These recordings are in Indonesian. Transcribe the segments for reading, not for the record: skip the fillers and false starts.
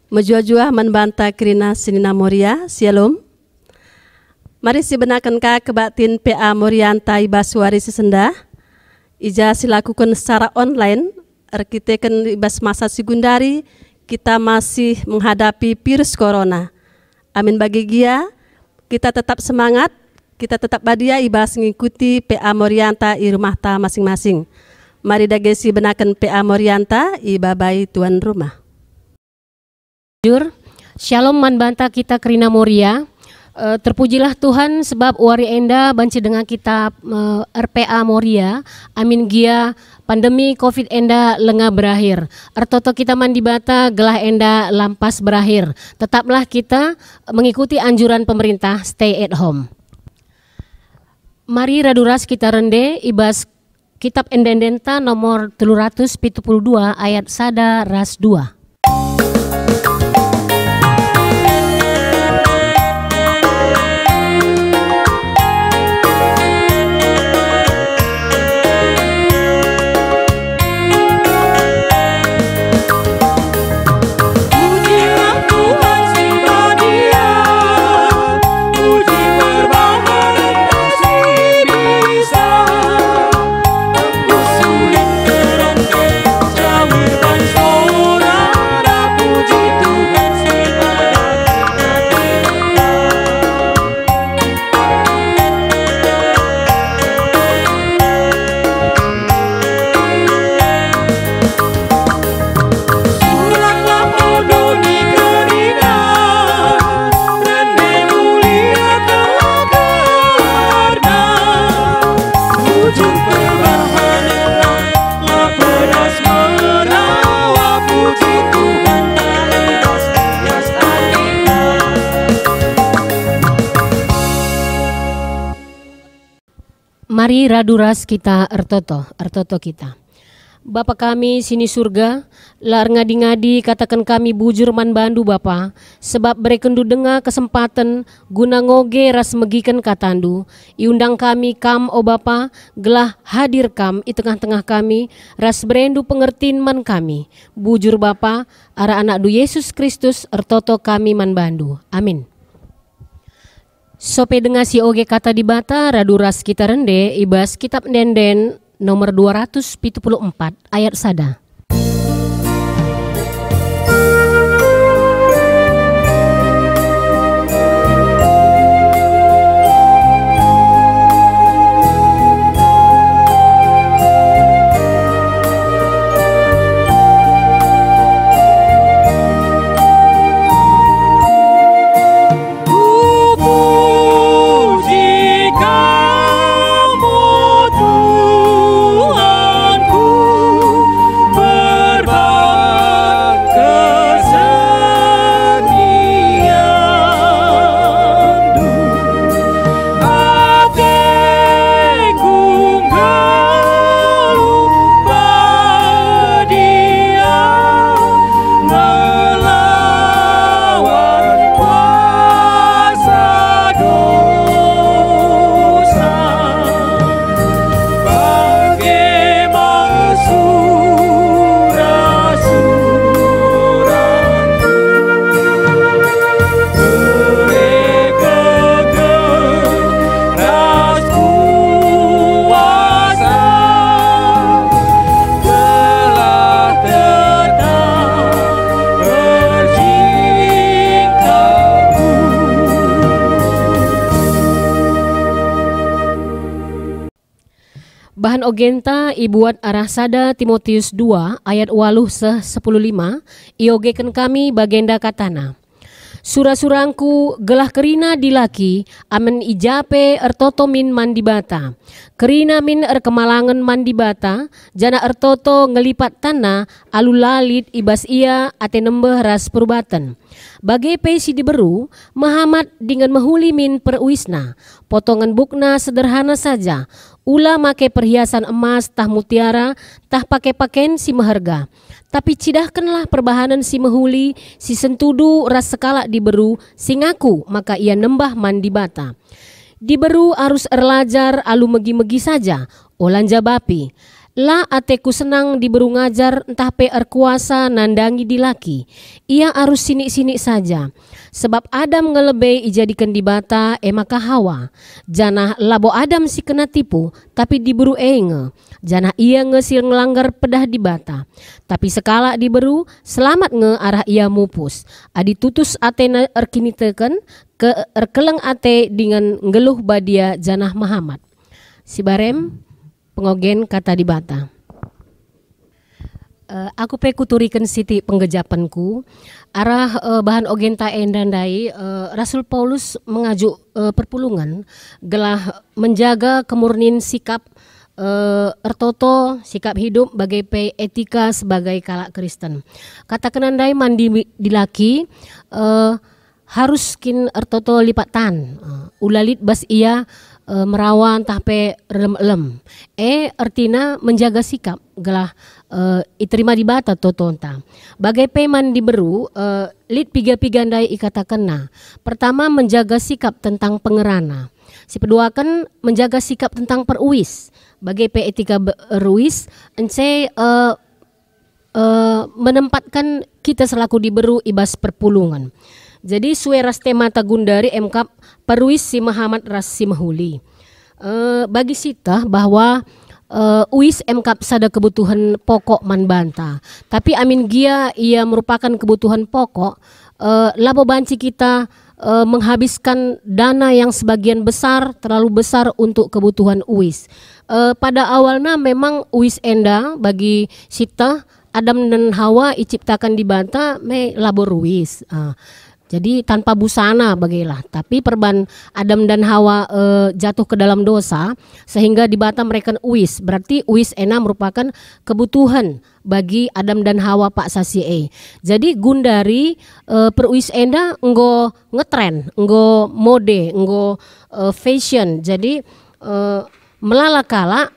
Menjua-jua membanta Krina Sinina Moria, Shalom. Mari si benakan ka kebatin PA Morianta Ibaswari Sesenda. Ija silakukan secara online, arkiteken ibas masa sekundari, kita masih menghadapi virus corona. Amin bagi gia, kita tetap semangat, kita tetap badia ibas mengikuti PA Morianta i rumah ta masing-masing. Mari dagesi benakan PA Morianta i babai tuan rumah. Shalom manbanta kita Krina Moria. Terpujilah Tuhan sebab wari enda banci dengan kita RPA Moria. Amin gia pandemi COVID enda lengah berakhir. Artoto kita mandi bata gelah enda lampas berakhir. Tetaplah kita mengikuti anjuran pemerintah stay at home. Mari raduras kita rende ibas kitab endendenta nomor 372 ayat sada ras 2. Mari raduras kita ertoto kita. Bapa kami sini surga, lar ngadi-ngadi katakan kami bujur man bandu Bapa, sebab berekendu denga kesempatan guna ngoge ras megikan katandu, iundang kami kam o Bapa, gelah hadir kam i tengah-tengah kami, ras berendu pengertin man kami, bujur Bapa, ara anak du Yesus Kristus ertoto kami man bandu. Amin. Sope dengan si oge kata di bata raduras kita rende ibas kitab denden nomor 274 ayat sada. Bahan ogenta ibuat arah sada Timotius 2 ayat 8 10 5 iogekan kami bagenda katana. Sura-surangku gelah kerina dilaki amen ijape ertoto min mandibata. Kerina min erkemalangan mandibata jana ertoto ngelipat tanah alulalit ibas ia ate nembeh ras perbatan. Bagai pesi diberu Muhammad dengan mehuli min perwisna. Potongan bukna sederhana saja. Ula make perhiasan emas tah mutiara, tah pakai pakaian si meharga. Tapi cidahkanlah perbahanan si mehuli, si sentudu ras sekala diberu, si ngaku maka ia nembah mandi bata. Diberu arus erlajar alu megi-megi saja, olanja bapi. La ateku senang diberu ngajar entah pe kuasa nandangi di laki. Ia harus sini-sini saja. Sebab Adam ngelebei ijadikan di bata maka Hawa. Janah labo Adam si kena tipu tapi diberu enge. Janah ia ngesil ngelanggar pedah di bata. Tapi sekala diberu selamat nge arah ia mupus. Adi tutus atena erkini teken ke erkeleng ate dengan ngeluh badia janah Muhammad. Si barem pengogen kata di bata. Aku pe kuturikan siti penggejapanku arah bahan ogen ta endandai Rasul Paulus mengaju perpulungan gelah menjaga kemurnian sikap ertoto sikap hidup bagai pe etika sebagai kalak Kristen. Kata kenandai mandi dilaki harus kin ertoto lipatan ulalit bas ia merawan tahpe relem-lem. Artina menjaga sikap gelah iterima di bata totonta. Bagai peman diberu lit piga-pigandai ikatakanna. Pertama menjaga sikap tentang pengerana. Si kedua kan menjaga sikap tentang peruis. Bagai pe etika beruis ence menempatkan kita selaku diberu ibas perpulungan. Jadi sueras tema tagundari MK peruis si Muhammad ras si mahuli. Bagi sita bahwa uis MK sada kebutuhan pokok man banta. Tapi amin gia ia merupakan kebutuhan pokok. Labo banci kita menghabiskan dana yang sebagian besar terlalu besar untuk kebutuhan uis. Pada awalnya memang uis enda bagi sita Adam dan Hawa diciptakan di banta me labo uis. Jadi tanpa busana bagilah. Tapi perban Adam dan Hawa jatuh ke dalam dosa sehingga di bata mereka uis. Berarti uis ena merupakan kebutuhan bagi Adam dan Hawa pak sasie. Jadi gundari peruis enda enggo ngetren, enggo mode, enggo fashion. Jadi melalakala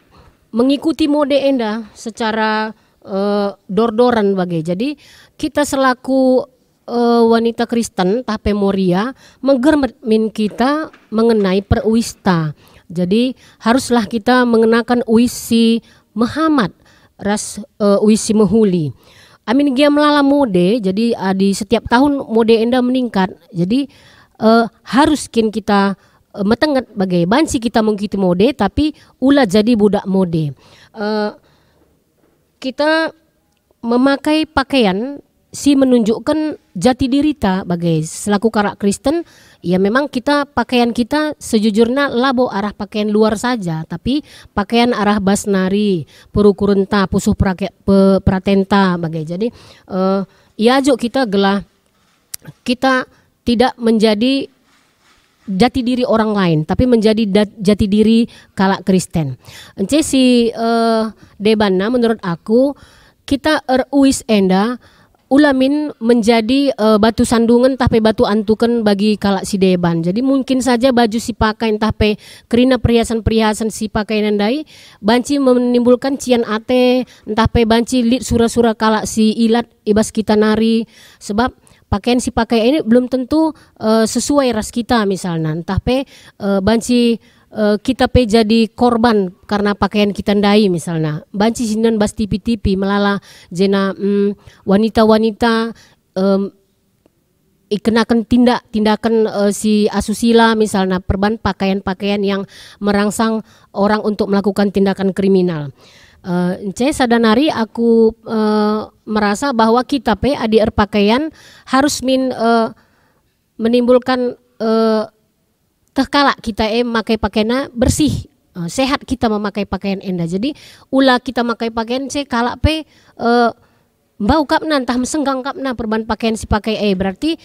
mengikuti mode enda secara dor-doran bagai. Jadi kita selaku wanita Kristen tape moria menggermin kita mengenai peruista. Jadi haruslah kita mengenakan uisi Muhammad ras uisi mahuli. Amin gia melala mode. Jadi di setiap tahun mode enda meningkat. Jadi harus kita metenget bagai bansi kita mengikuti mode tapi ulah jadi budak mode. Kita memakai pakaian si menunjukkan jati diri ta bagai selaku karak Kristen. Ya memang kita pakaian kita sejujurnya labo arah pakaian luar saja, tapi pakaian arah basnari perukurenta pusuh pratenta bagai. Jadi ya jo kita gelah kita tidak menjadi jati diri orang lain tapi menjadi jati diri kalak Kristen. Ence si debana menurut aku kita eruis enda ulamin menjadi batu sandungan tapi batu antukan bagi kalak si deban. Jadi mungkin saja baju si pakai tapi kerina perhiasan-perhiasan si pakai nandai banci menimbulkan cian ate entah pe banci lit sura-sura kalak si ilat ibas kita nari sebab pakaian si pakai ini belum tentu sesuai ras kita misalnya entah pe banci kita pe jadi korban karena pakaian kita ndai misalnya banci sinan bas tipi-tipi melala jena wanita-wanita ikenakan tindakan si asusila misalnya perban pakaian-pakaian yang merangsang orang untuk melakukan tindakan kriminal. Sadanari aku merasa bahwa kita pe adi pakaian harus menimbulkan terkala kita memakai pakaian bersih, sehat kita memakai pakaian enda. Jadi ulah kita memakai pakaian kala pe bau kapna entah mesenggang kapna perban pakaian si pakai berarti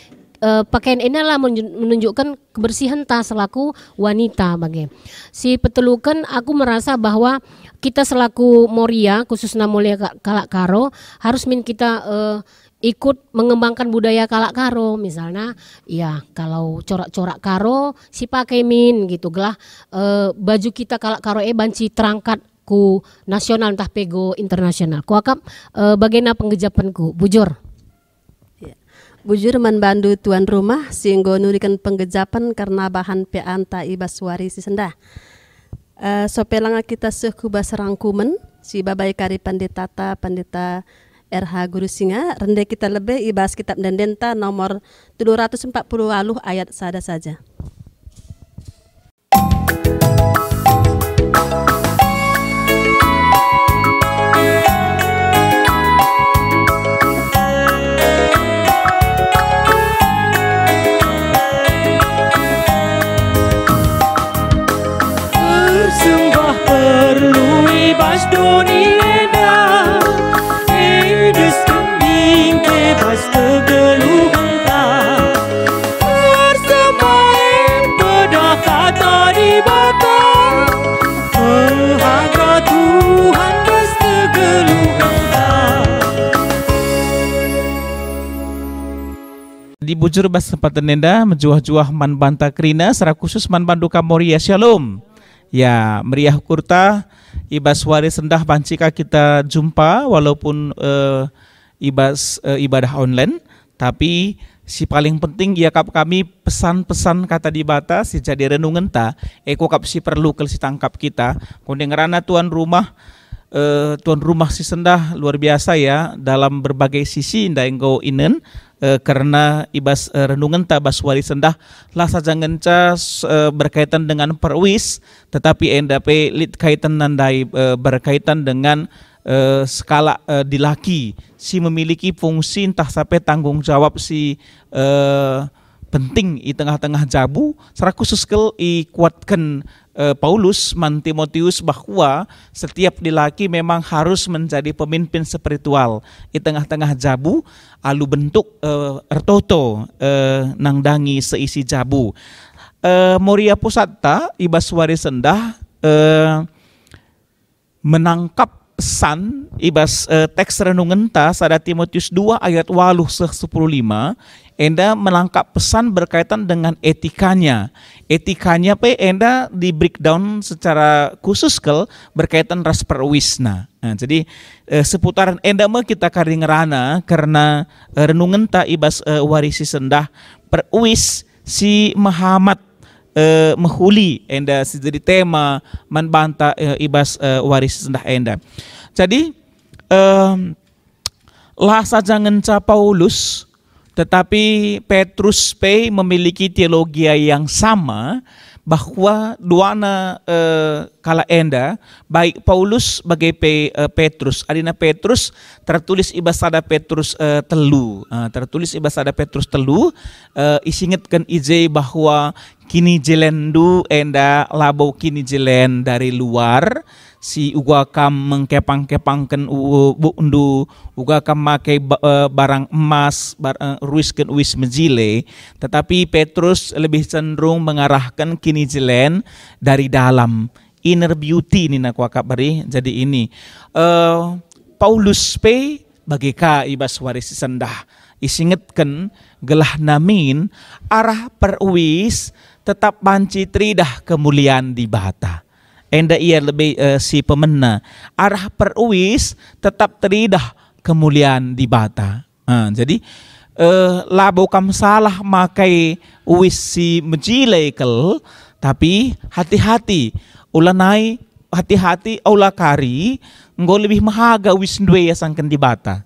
pakaian enda lah menunjukkan kebersihan ta selaku wanita bagai. Si petelukan aku merasa bahwa kita selaku moria khususnya mulia kalak karo harus kita ikut mengembangkan budaya kalak karo misalnya ya kalau corak-corak karo si pakai gitu gelah baju kita kalak karo banci terangkat ku nasional entah pego internasional ku akap bagaimana penggejapanku bujur ya. Bujur manbandu tuan rumah sehingga nurikan penggejapan karena bahan peanta ibas wari si sendah sopelanga kita seku bas rangkumen si babai kari pandita RH Guru Singa, rende kita lebih ibas kitab Dendenta nomor 740 ayat sada saja. Sembah perlu ibas dunia, hidup kembing bebas kegeluh genta. Bersemaim pada kata di bata, berharga Tuhan bebas kegeluh genta. Di bujur bas sempatan nenda menjuah-juah man banta krina secara khusus man banduka Moria Shalom. Ya, meriah kurta ibas wari sendah bancika kita jumpa walaupun ibadah online, tapi si paling penting ya kami pesan-pesan kata di bata si jadi renungan ta eko kap si perlu kel si tangkap kita kondengerana tuan rumah si sendah luar biasa ya dalam berbagai sisi nda enggo inen karena ibas renungan ta bas wari sendah lah saja ngencas berkaitan dengan perwis, tetapi endape lit kaitan nandai berkaitan dengan skala dilaki si memiliki fungsi entah sampai tanggung jawab si penting di tengah-tengah jabu secara khusus kel kuatkan Paulus man Timotius bahwa setiap lelaki memang harus menjadi pemimpin spiritual di tengah-tengah jabu alu bentuk ertoto nangdangi seisi jabu. Moria Pusata ibas wari sendah menangkap pesan ibas teks renungan ta sada Timotius 2 ayat 8-15 enda menangkap pesan berkaitan dengan etikanya. Etikanya enda di breakdown secara khusus kel berkaitan ras perwisna. Nah, jadi seputaran enda kita karingerana karena renungan ta ibas warisi sendah perwis si Muhammad mehuli enda jadi tema manbanta ibas waris sendah enda. Jadi lah saja ngenca Paulus, tetapi Petrus memiliki teologi yang sama bahwa duana kala enda baik Paulus sebagai Petrus adina Petrus tertulis ibasada Petrus telu tertulis ibasada Petrus telu isingetkan ije bahwa kini jelendu enda labau kini jelen dari luar si uga kam mengkepang-kepangkan bundu uga kam make barang emas ruiskan wis mejile, tetapi Petrus lebih cenderung mengarahkan kini jelen dari dalam inner beauty ni nak wakabari. Jadi ini Paulus bagi ka ibas waris sendah isingetkan gelah namin arah perwis tetap banci tridah kemuliaan di bata. Enda ia lebih si pemena arah perwis tetap tridah kemuliaan di bata. Jadi labo kam salah makai wis si mejilekel, tapi hati-hati ulanai hati-hati aula kari nggo lebih mahaga wis ndwe ya sangken di bata.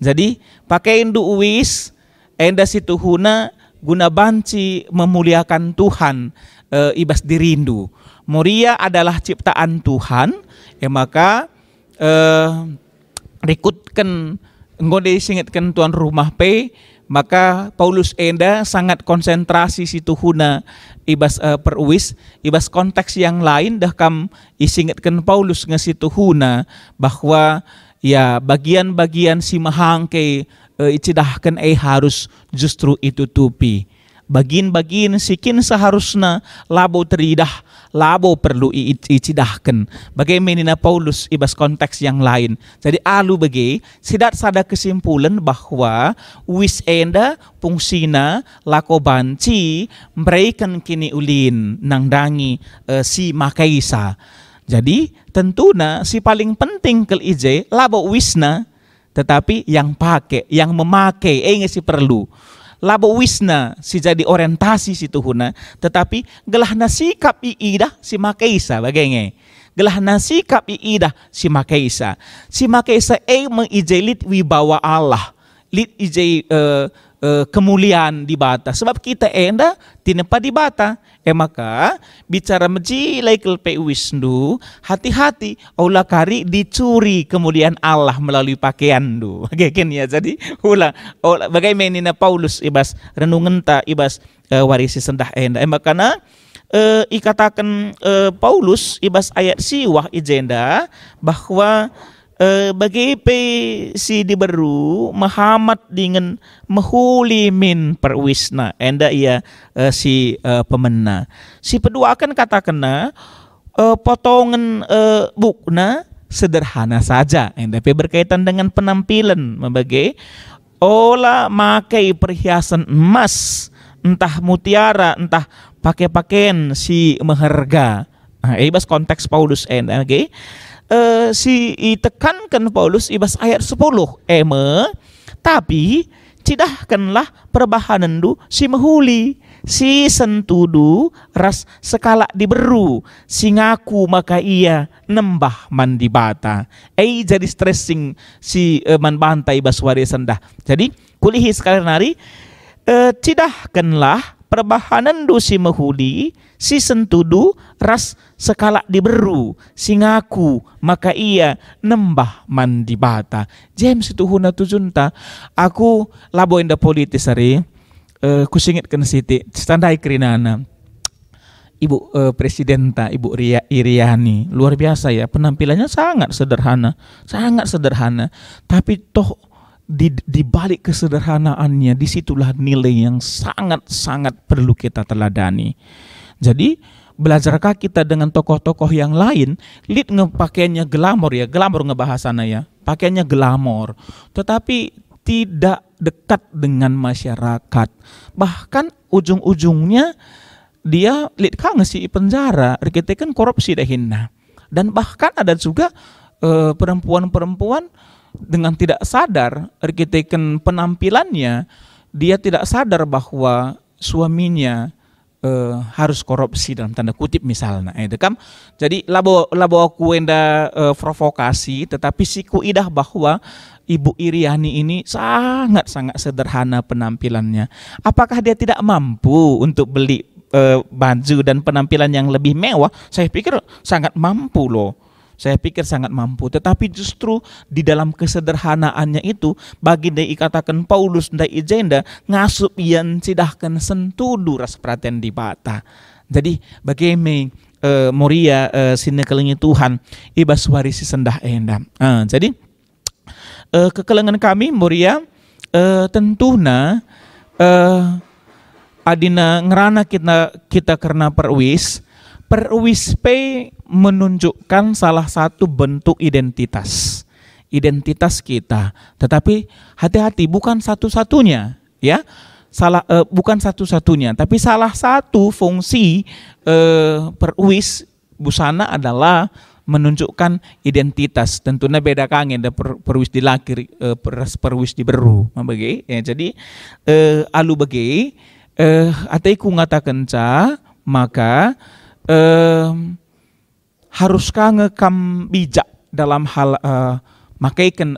Jadi pakai indu wis enda situ huna guna banci memuliakan Tuhan ibas dirindu. Moria adalah ciptaan Tuhan, maka rikutkan ngode singetkan tuan rumah maka Paulus enda sangat konsentrasi situ huna ibas perwis ibas konteks yang lain dah kam isingetkan Paulus ngesitu huna bahwa ya bagian-bagian si mahangke icidahkan harus justru itu tupi. Bagian-bagian sikin seharusnya labo teridah, labo perlu icidahkan. Bagaimana Paulus ibas konteks yang lain. Jadi alu bagi sidat sada kesimpulan bahwa wis enda fungsina lako banci memberikan kini ulin nangdangi si makaisa. Jadi tentunya si paling penting kel ije labo wisna, tetapi yang pakai, yang memakai si perlu. Labo wisna si jadi orientasi si tuhuna, tetapi gelahna sikap iidah si makaisa bagenge. gelah nasikap iidah si makaisa mengijelit wibawa Allah, lit ijai kemuliaan di bata, sebab kita enda tinepa di bata. Maka bicara meji laikel pe wisnu, hati-hati aula kari dicuri kemuliaan Allah melalui pakaian du. Gegen ya, jadi ulah bagaimana Paulus ibas renungan ta ibas warisi sendah enda. Makana ikatakan Paulus ibas ayat siwah ijenda bahwa bagi pe si diberu Muhammad dengan mahuli min perwisna enda ia si pemena si pedua akan katakan potongan bukna sederhana saja enda pe berkaitan dengan penampilan membagi olah makai perhiasan emas, entah mutiara, entah pakai pakaian si meharga. Ibas konteks Paulus enda okay? Si tekankan Paulus ibas ayat 10 tapi cidahkanlah perbahanan du si mahuli si sentudu ras sekala diberu si ngaku maka ia nembah mandi bata jadi stressing si man bantai ibas wari sendah. Jadi kulihi sekalian hari cidahkanlah perbahanan du si mahuli si sentudu ras sekala diberu si ngaku maka ia nembah mandi bata. James itu huna tujunta aku labo inda politis hari kusingit kena siti standai kerinana Ibu Presidenta Ibu Iriani luar biasa ya, penampilannya sangat sederhana tapi toh di balik kesederhanaannya disitulah nilai yang sangat perlu kita teladani. Jadi belajarkah kita dengan tokoh-tokoh yang lain? Lihat pakaiannya glamor ya, glamor ngebahasana ya, pakaiannya glamor, tetapi tidak dekat dengan masyarakat. Bahkan ujung-ujungnya dia lihat kang si penjara, kita kan korupsi dahinna. Dan bahkan ada juga perempuan-perempuan dengan tidak sadar arkiteken penampilannya, dia tidak sadar bahwa suaminya harus korupsi dalam tanda kutip misalnya. Jadi labo aku enda provokasi, tetapi siku idah bahwa Ibu Iriani ini sangat sederhana penampilannya. Apakah dia tidak mampu untuk beli baju dan penampilan yang lebih mewah? Saya pikir sangat mampu loh. Tetapi justru di dalam kesederhanaannya itu bagi dia ikatakan Paulus dan ijenda ngasup yang cidahkan sentudu ras perhatian di bata. Jadi bagaimana Moria sinekelengi Tuhan ibas warisi sendah enda. Jadi kekelengan kami Moria tentunya adina ngerana kita karena perwis pe menunjukkan salah satu bentuk identitas kita, tetapi hati-hati bukan satu-satunya ya, bukan satu-satunya, tapi salah satu fungsi perwis busana adalah menunjukkan identitas. Tentunya beda kangen ada perwis di laki perwis di beru membagi ya. Jadi alu bagi ataiku ngatakan ca maka haruskah ngekam bijak dalam hal makaikan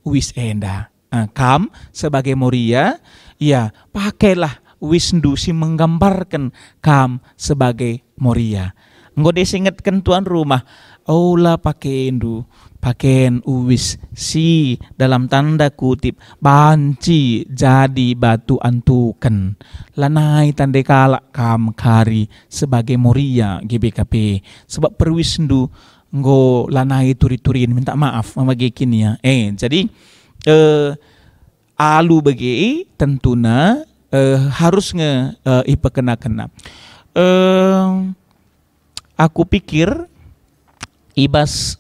wis enda. Kam sebagai Moria ya pakailah wisnu si menggambarkan kam sebagai Moria. Ngode singetkan tuan rumah aula pakaian uwis si dalam tanda kutip banci jadi batu antukan lanai tanda kalak kam kari sebagai Moria GBKP sebab perwisnu nggo lanai turi-turin minta maaf membagi kini ya. Jadi alu bagi tentuna harus ipekena-kena. Aku pikir ibas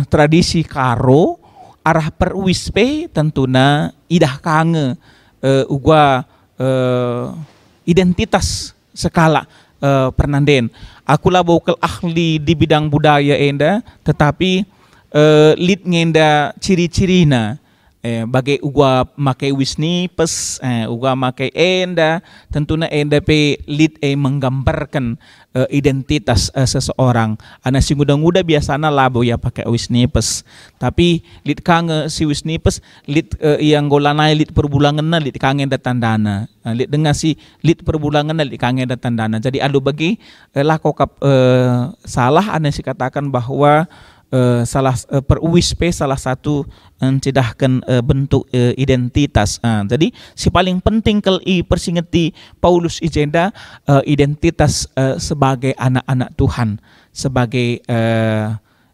tradisi karo arah perwispe tentuna idah kange ugua identitas skala pernanden. Aku lah bokal ahli di bidang budaya enda, tetapi lid ngenda ciri-cirina Bagai uga make wisnipes, uga make enda, tentunya enda pe lit menggambarkan identitas seseorang. Ana si muda-muda biasanya labo ya pakai wisnipes. Tapi lit kange si wisnipes lit yang golanai lit perbulangan na lit kange da tandana. Lit dengan si lit perbulangan na lit kange da tandana. Jadi aduh bagi lakokap salah ana si katakan bahwa peruwispe salah satu mencedahkan bentuk identitas. Jadi si paling penting kalau persingeti Paulus ijenda identitas sebagai anak-anak Tuhan, sebagai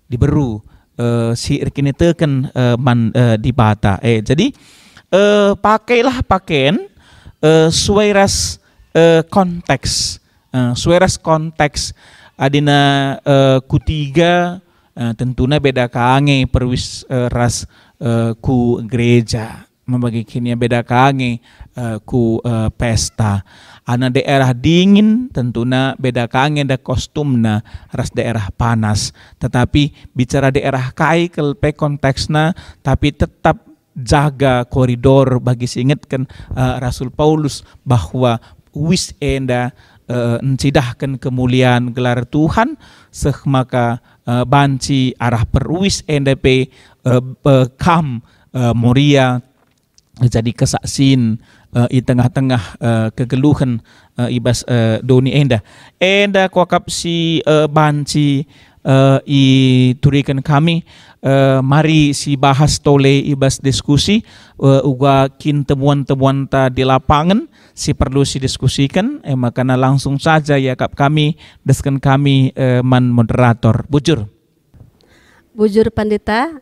diberu si irkini teken man dibata. Jadi pakailah pakaian sesuai ras konteks, sesuai ras konteks adina kutiga. Tentunya beda kange perwis ras ku gereja, membagi kini beda kange ku pesta. Ana daerah dingin tentunya beda kange da kostumna ras daerah panas. Tetapi bicara daerah kai kelpe konteksna, tapi tetap jaga koridor bagi singetkan Rasul Paulus bahwa wis enda mencidahkan kemuliaan gelar Tuhan maka banci arah perwis NDP kam Moria jadi kesaksin di tengah-tengah kegeluhan ibas doni enda kuakap si banci i turikan kami mari si bahas tole ibas diskusi uga kin temuan-temuan ta di lapangan si perlu si diskusikan makanya langsung saja ya kami deskan kami man moderator bujur pendeta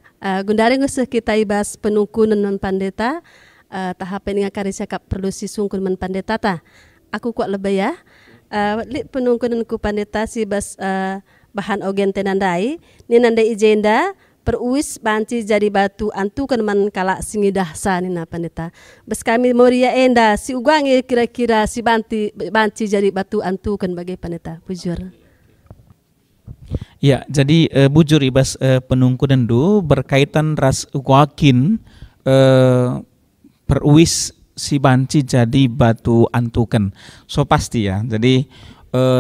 gundari ngusah kita ibas penungkunan man pendeta tahap ini karisa kap perlu si sungkun man pendeta ta aku kuat lebih ya li penungkunan ku pendeta si bas bahan ogen tenandai ni nandai ijenda peruis banci jadi batu antukan man kala singidah sanina pendeta. Bes kami Moria enda si ugangi kira-kira si banci jadi batu antukan bagi pendeta. Bujur. Ya, jadi bujur ibas penungkunan du berkaitan ras ugakin peruis si banci jadi batu antukan. So pasti ya. Jadi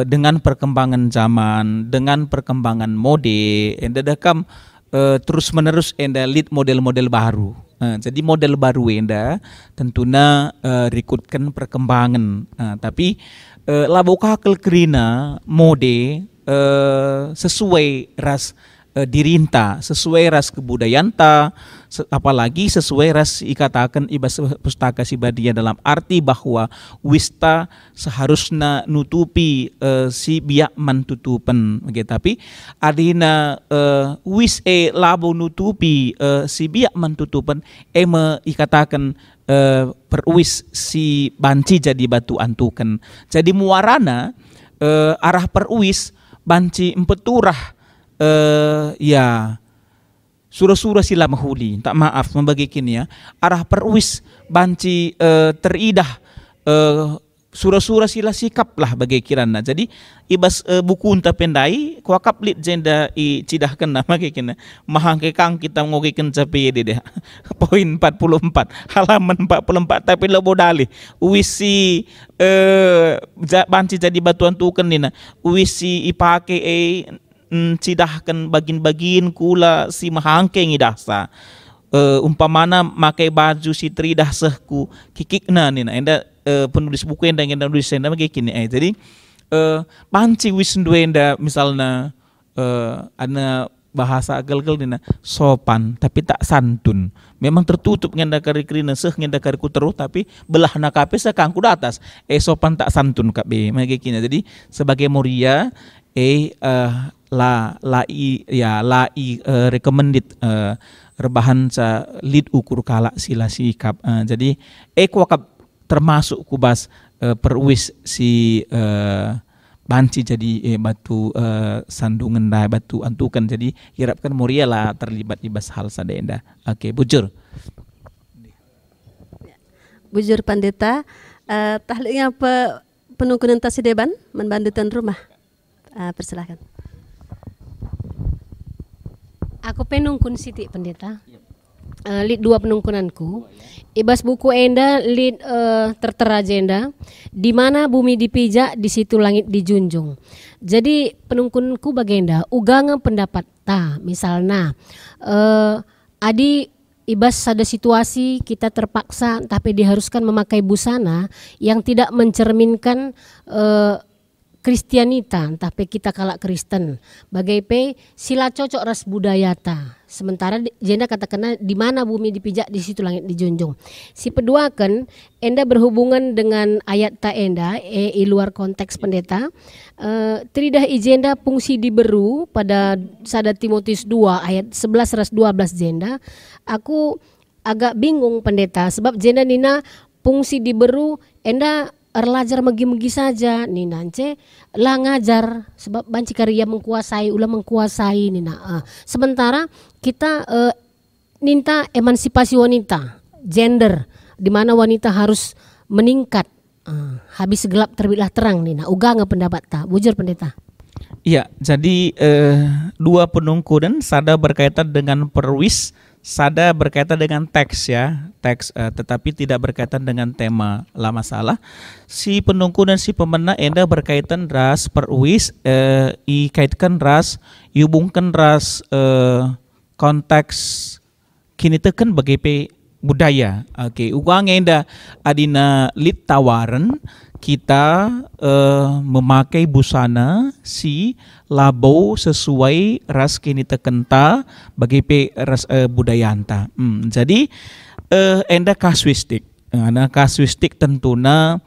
dengan perkembangan zaman, dengan perkembangan mode, enda dakam terus menerus enda lead model-model baru. Jadi model baru enda tentunya rekutkan perkembangan. Tapi labokakel kerina mode sesuai ras dirinta, sesuai ras kebudayaan ta, apalagi sesuai ras ikatakan ibas pustaka si badia dalam arti bahwa wista seharusnya nutupi si biak mantutupan gitu. Tapi adina wis labo nutupi si biak mantutupan ikatakan perwis si banci jadi batu antukan. Jadi muarana arah perwis banci empeturah ya surah-surah sila mahuli tak maaf membagi kini ya arah perwis banci teridah surah-surah sila sikap lah bagi kirana. Jadi ibas buku unta pendai kuakap lit jenda i cidahkan nama kekina mahangke kang kita ngogikan capai deh poin 44 halaman 44 tapi lebo dalih wisi banci jadi batuan tuken nina wisi ipake cidahkan bagin-bagin kula si mahangke ngidasa umpamana makai baju si tridah sehku kikikna nina enda penulis buku enda nulis enda kayak gini jadi panci wisnu enda misalnya ada bahasa agal-agal nina sopan tapi tak santun memang tertutup ngenda kari krina seh ngenda kari kuteruh tapi belah nakape sekangku atas sopan tak santun kabe kayak gini. Jadi sebagai Moria recommended rebahan sa lead ukur kala sila sikap. Jadi kuakap termasuk kubas perwis si banci jadi batu sandungan dah batu antukan. Jadi hirapkan Moria lah terlibat ibas hal sadenda. Oke, bujur. Bujur pendeta tahliknya penungkunan tasideban membandutan rumah. Persilahkan. Aku penungkun siti pendeta. Lid dua penungkunanku. Ibas buku enda lid tertera jenda, di mana bumi dipijak di situ langit dijunjung. Jadi penungkunku bagenda ugangan pendapat ta misalnya adi ibas ada situasi kita terpaksa tapi diharuskan memakai busana yang tidak mencerminkan Kristianita, tapi kita kalak Kristen. Bagai pe sila cocok ras budayata. Sementara jenda katakan di mana bumi dipijak di situ langit dijunjung. Si peduakan enda berhubungan dengan ayat ta enda i luar konteks pendeta. Tridah ijenda fungsi diberu pada sada Timotius 2 ayat 11 ras 12 jenda. Aku agak bingung pendeta sebab jenda nina fungsi diberu enda erlajar megi-megi saja nih nance lah ngajar sebab banci karya mengkuasai ulah mengkuasai nina sementara kita ninta emansipasi wanita gender di mana wanita harus meningkat habis gelap terbitlah terang nina uga nggak pendapat ta bujur pendeta. Iya, jadi dua penungkunan sada berkaitan dengan perwis, sada berkaitan dengan teks ya, teks tetapi tidak berkaitan dengan tema lah masalah. Si penungkunan si pemena enda berkaitan ras perwis, ikaitkan ras, hubungkan ras konteks kini teken bagi budaya. Oke, uang enda adina lit tawaran kita memakai busana si labau sesuai ras kini tekenta bagi ras budayanta. Jadi enda kasuistik. Nah, kasuistik tentuna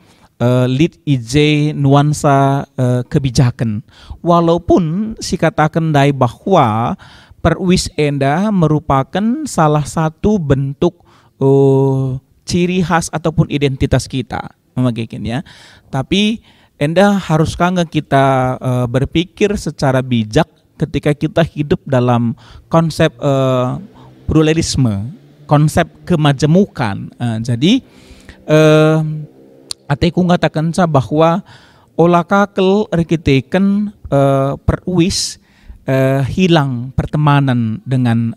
lit ije nuansa kebijakan. Walaupun si katakan dai bahwa perwis enda merupakan salah satu bentuk ciri khas ataupun identitas kita. Ya. Tapi enda harus kita berpikir secara bijak ketika kita hidup dalam konsep pluralisme, konsep kemajemukan. Jadi ateku ngatakan bahwa olah kakel rekiteken perwis hilang pertemanan dengan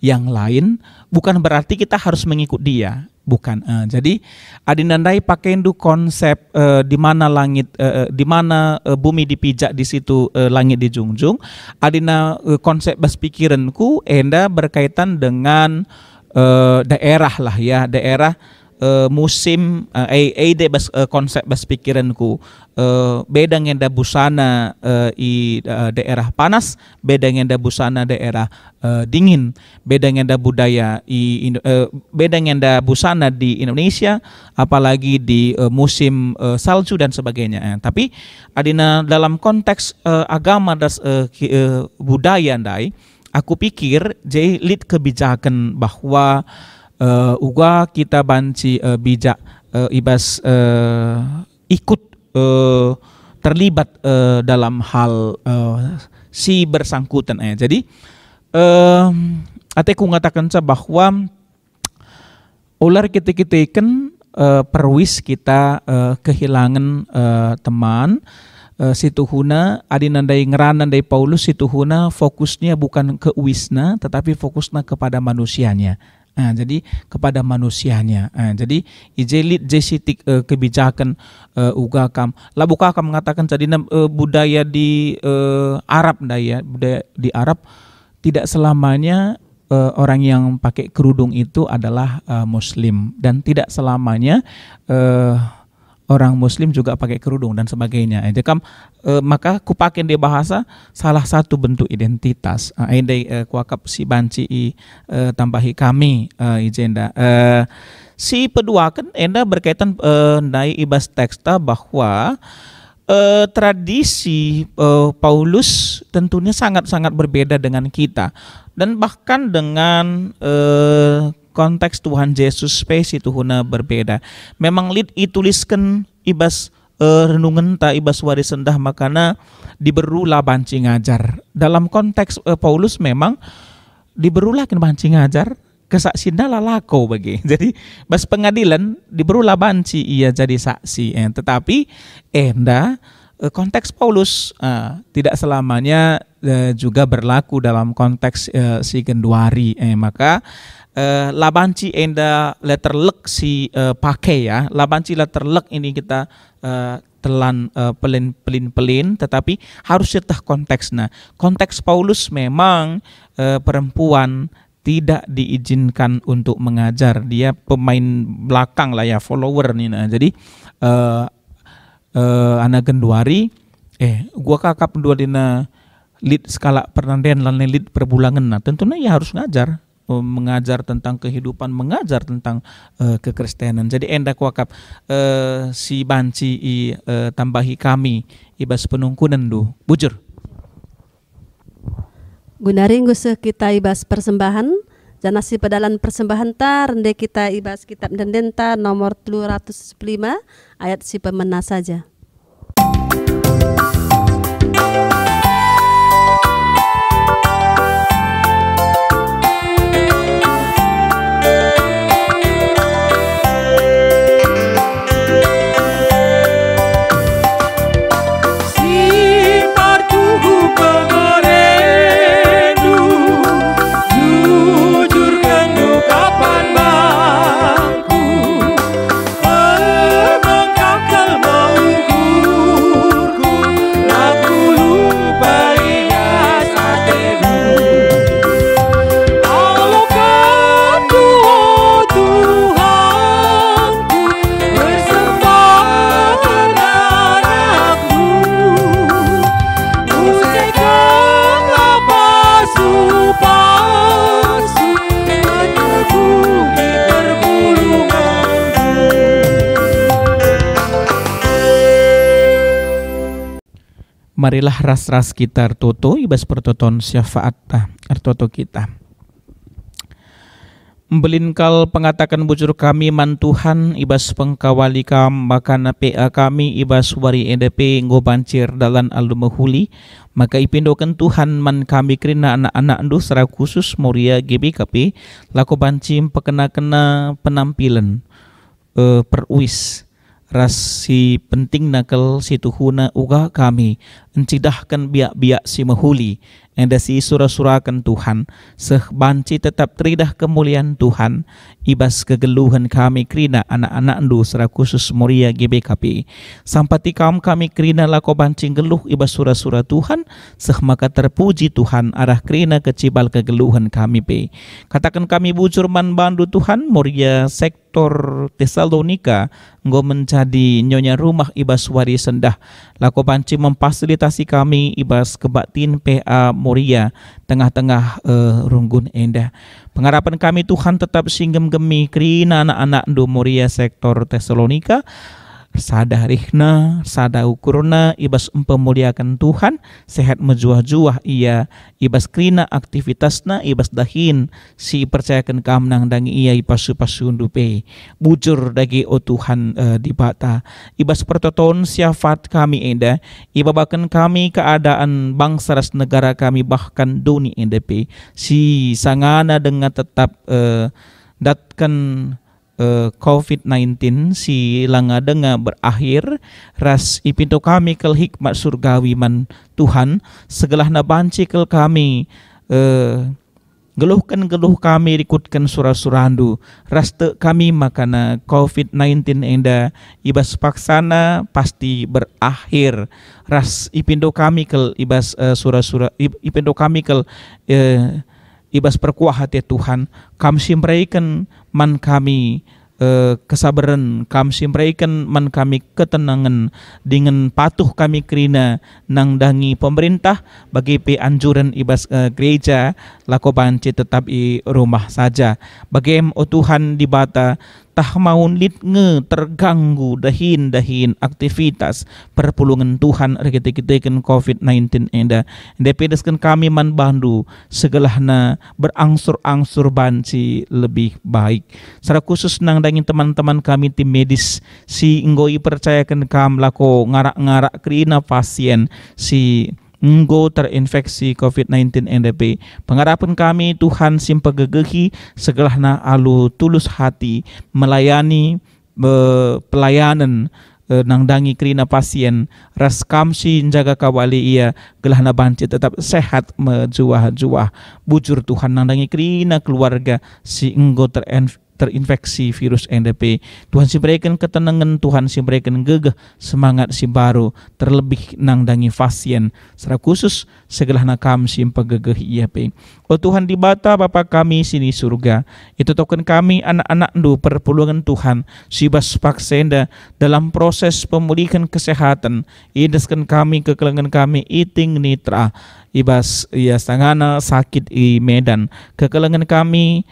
yang lain, bukan berarti kita harus mengikut dia. Bukan, jadi adinandai pakai konsep di mana langit, di mana bumi dipijak di situ langit dijunjung. Adina konsep berpikiranku enda berkaitan dengan daerah lah ya, daerah musim konsep berpikiranku beda ngenda busana i daerah panas, beda ngenda busana daerah dingin, beda ngenda budaya beda ngenda busana di Indonesia apalagi di musim salju dan sebagainya. Tapi adina dalam konteks agama dan budaya ndai aku pikir jahit kebijakan bahwa uga kita banci bijak ibas ikut terlibat dalam hal si bersangkutan. Jadi ateku ngatakan bahwa ular kita ikan perwis kita kehilangan teman situhuna adinandai ngeranandai Paulus situhuna fokusnya bukan ke wisna tetapi fokusnya kepada manusianya. Jadi kepada manusianya. Jadi ijelit jesitik kebijakan ugakam. Labuka akan mengatakan jadi budaya di Arab daya, budaya di Arab tidak selamanya orang yang pakai kerudung itu adalah Muslim dan tidak selamanya orang Muslim juga pakai kerudung dan sebagainya. Maka kupakai dia bahasa salah satu bentuk identitas. Ende kuakap si banci tambahi kami ijenda. Si peduakan enda berkaitan nai ibas teksta bahwa tradisi Paulus tentunya sangat-sangat berbeda dengan kita dan bahkan dengan konteks Tuhan Yesus spes itu huna berbeda. Memang lid ituliskan ibas renungan ta ibas waris sendah makana diberulah banci ngajar. Dalam konteks Paulus memang diberulah kan banci ngajar kesaksian lalako bagi. Jadi bas pengadilan diberulah banci ia jadi saksi. Tetapi enda konteks Paulus tidak selamanya juga berlaku dalam konteks si Genduari. Maka labanci enda letter lek si pakai ya. Labanci letter lek ini kita telan pelin, tetapi harus setah konteksnya. Konteks Paulus memang perempuan tidak diizinkan untuk mengajar, dia pemain belakang lah ya, follower nih. Nah, jadi anak Genduari, gua kakap dua dina lead skala pernandian lan lead perbulangan. Nah, tentunya ya harus mengajar tentang kehidupan, mengajar tentang kekristenan. Jadi enda kuakap si banci tambahi kami ibas penungkunan du bujur. Gunari ngusah kita ibas persembahan, janasi pedalan persembahan tar rende kita ibas kitab dendenta nomor 315 ayat si pemena saja. Marilah ras-ras kita artoto ibas pertoton syafaat artoto kita. Mbelinkal pengatakan bujur kami man Tuhan ibas pengkawali kam makana PA kami ibas wari EDP ngobancir dalan aldu mahuli maka ipindokan Tuhan man kami kerina anak-anak ndu secara khusus Moria GBKP lako bancim pekena-kena penampilan peruis ras si penting nakal si tuhuna uga kami encidahkan biak-biak si mahuli enda si surah-surahkan Tuhan seh banci tetap teridah kemuliaan Tuhan ibas kegeluhan kami kerina anak-anak ndu secara khusus Moria GBKP sampati kami kerina lako banci geluh ibas surah-surah Tuhan seh maka terpuji Tuhan arah kerina kecibal kegeluhan kami pe katakan kami bujur man bandu Tuhan Moria sektor Tesalonika nggo menjadi nyonya rumah ibas wari sendah lako banci memfasilitasi kami ibas kebaktin PA Moria tengah-tengah runggun endah. Pengharapan kami Tuhan tetap singgem gemi kerina anak-anak ndu Moria sektor Tesalonika sada rihna, sada ukurna ibas mempemuliakan Tuhan, sehat mejuah-juah ia ibas krina aktivitasna ibas dahin si percayakan kamnang dangi ia ipasu-pasu ndupe bujur dagi o Tuhan di bata ibas pertoton syafat kami enda ibabakan kami keadaan bangsa ras negara kami bahkan duni endepe si sangana dengan tetap datkan COVID-19 si langa denga berakhir ras ipinto kami kel hikmat surgawi man Tuhan segelah na banci kel kami geluh kami rikutkan surah-surandu ras te kami makana COVID-19 enda ibas paksana pasti berakhir ras ipinto kami kel ibas surah-surah ipinto kami kel ibas perkuah hati Tuhan kam simraikan man kami kesabaran kam simraikan man kami ketenangan dengan patuh kami kerina nang dangi pemerintah bagi anjuran ibas gereja lako banci tetap i rumah saja bagi o Tuhan di bata tah maun lit terganggu dahin aktivitas perpulungan Tuhan reketik-reketin COVID-19 enda depedeskan kami man bandu segelahna berangsur-angsur banci lebih baik secara khusus nang dangin teman-teman kami tim medis si nggoi percayakan kam lako ngarak-ngarak kerina pasien si nggo terinfeksi COVID-19 NDP. Pengharapan kami Tuhan simpagegehi segelahna alu tulus hati melayani pelayanan nangdangi krina pasien ras kamsi jaga kawali ia gelahna banci tetap sehat menjuah-juah bujur Tuhan nangdangi krina keluarga si enggo terinfeksi virus NDP. Tuhan si berikan ketenangan, Tuhan si berikan gegah semangat si baru terlebih nangdangi pasien secara khusus segala nakam si pegegeh iya pe. Oh Tuhan di bata Bapa kami sini surga, itu token kami anak-anak du perpulungan Tuhan si bas paksenda dalam proses pemulihan kesehatan ideskan kami kekelengan kami iting nitra ibas ia sangana sakit i Medan kekelengan kami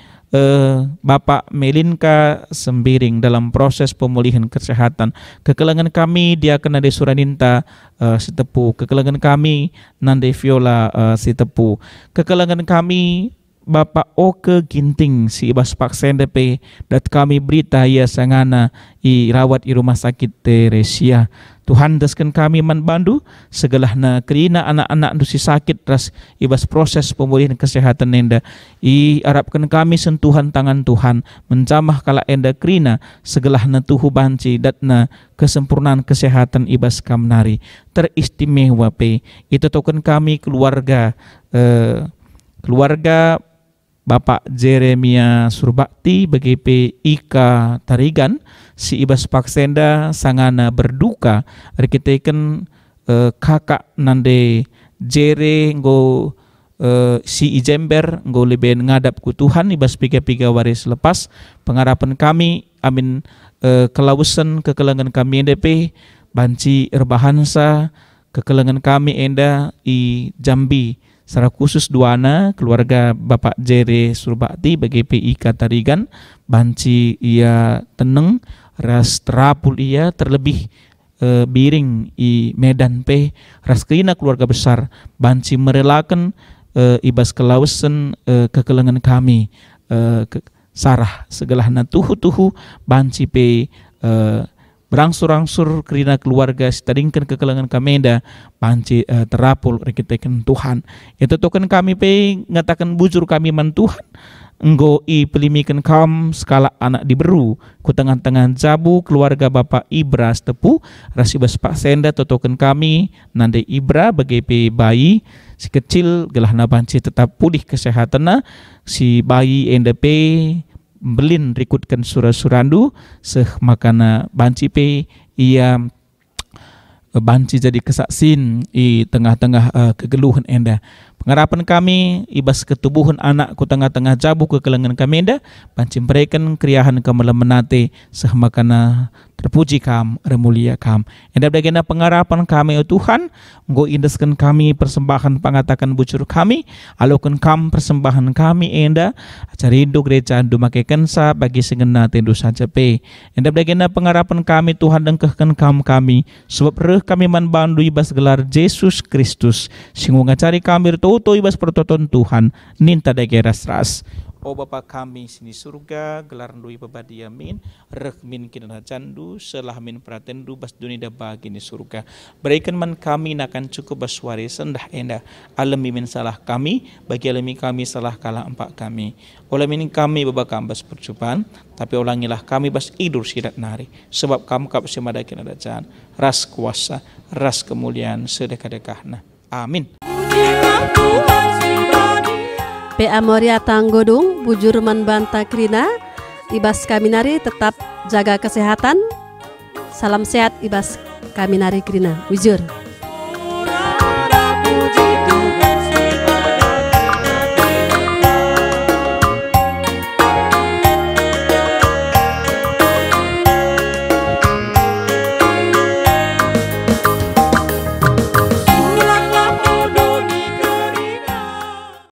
Bapak Melinka Sembiring dalam proses pemulihan kesehatan. Kekelangan kami dia kena di Suraninta Sitepu. Kekelangan kami Nande Viola Sitepu. Kekelangan kami Bapak Oke Ginting si Ibas Paksendepe dat kami berita ia sangana i rawat i rumah sakit Teresia. Tuhan deskan kami manbandu segelahna kerina anak-anak dusi sakit ras ibas proses pemulihan kesehatan enda i harapkan kami sentuhan tangan Tuhan mencamah kala enda kerina segelahna tuhu banci datna kesempurnaan kesehatan ibas kamnari teristimewa pe itu token kami keluarga Bapak Jeremia Surbakti BGP Ika Tarigan si Ibas Paksenda sangana berduka rekiteken kakak nande Jere nggo si Ijember nggo leben ngadap ku Tuhan Ibas piga-piga waris lepas pengharapan kami amin kelausan kekelangan kami NDP banci erbahansa kekelangan kami enda i Jambi secara khusus duana keluarga Bapak Jere Surbakti BGP Ika Tarigan banci ia teneng ras terapul ia terlebih biring i Medan pe ras kena keluarga besar banci merelakan ibas kelausan kekelengan kami sarah segelahna tuhu-tuhu banci pe berangsur-angsur kerina keluarga setadingkan kekelangan kamenda panci terapul rekiteken Tuhan itu token kami pe ngatakan bujur kami man Tuhan enggo i pelimikan kam skala anak diberu ku tengah-tengah jabu keluarga Bapak Ibra Tepu rasibas Pak Senda token kami nande Ibra BGP bayi si kecil gelahna banci tetap pulih kesehatanna si bayi NDP belin rikutkan surandu seh makana banci pe ia banci jadi kesaksin i tengah-tengah kegeluhan enda pengharapan kami ibas ketubuhan anak ku tengah-tengah jabu kekelangan kami enda banci berikan kriahan kamalam menate seh makana terpuji kam remulia kam enda bagenda pengharapan kami o Tuhan nggo indeskan kami persembahan pangatakan bujur kami alokan kam persembahan kami enda acarindo gereja andu makekan sa bagi sengena tendu saja pe enda bagenda pengharapan kami Tuhan dengkehkan kami sebab kami manbandu ibas gelar Yesus Kristus singgung ngacari kami toto ibas pertoton Tuhan ninta dageras ras. O Bapa kami sini surga gelar ndui babadi amin rekmin kinana candu selah min pratendu bas dunia bagi ni surga berikan man kami nakan cukup baswari sendah enda alami min salah kami bagi alami kami salah kalah empat kami olamin kami babakam bas percobaan tapi ulangilah kami bas idur sidat nari sebab kamu kap semada kinana can ras kuasa ras kemuliaan sedekah-dekahna amin. PA Moria Tanggodung bujur manbanta krina ibas kaminari tetap jaga kesehatan salam sehat ibas kaminari krina bujur.